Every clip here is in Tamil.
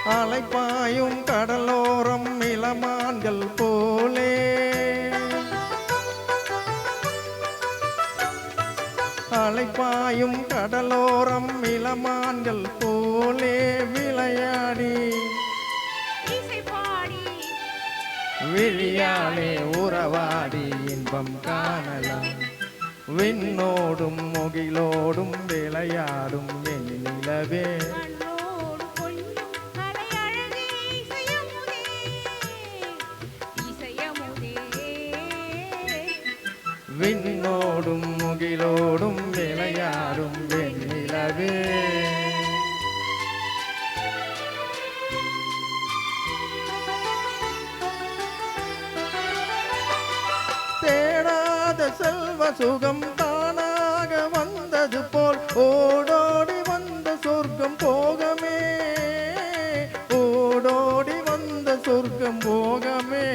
அலைப்பாயும் கடலோரம் இளமான்கள் போலே அலைப்பாயும் கடலோரம் இளமான்கள் போலே விளையாடி விழியாலே உறவாடி இன்பம் காணலாம் விண்ணோடும் முகிலோடும் விளையாடும் என் நிலவே விண்ணோடும் முகிலோடும் விளையாடும் என் நிலவே தேடாத செல்வ சுகம் தானாக வந்தது போல் ஓடோடி வந்த சொர்க்கம் போகமே ஓடோடி வந்த சொர்க்கம் போகமே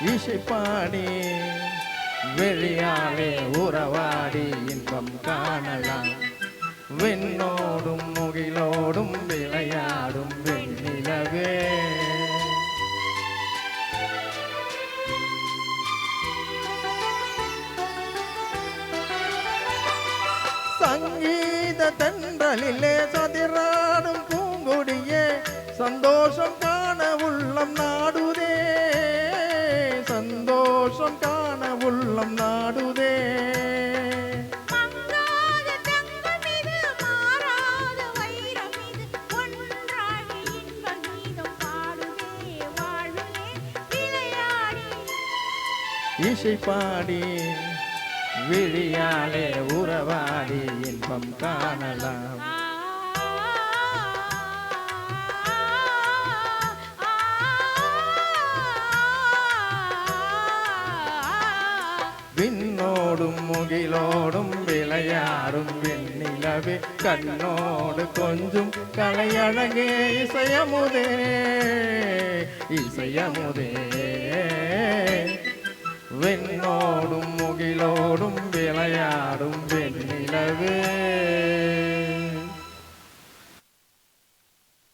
இசைப்பாடி வெளியாலே உறவாடி இன்பம் காணலாம் விண்ணோடும் முகிலோடும் விளையாடும் வெண்ணிலவே சங்கீத தென்றலிலே சதிராடும் பூங்கொடியே சந்தோஷம் காண உள்ளம் நாடுதே சந்தோஷம் காண உள்ளம் நாடுதே இசைப்பாடி விழியாலே உறவாடி இன்பம் காணலாம் விண்ணோடும் முகிலோடும் விளையாடும் வெண்ணிலவே கண்ணோடு கொஞ்சம் கலையழகே இசையமுதே இசையமுதே விண்ணோடும் முகிலோடும் விளையாடும் வெண்ணிலவே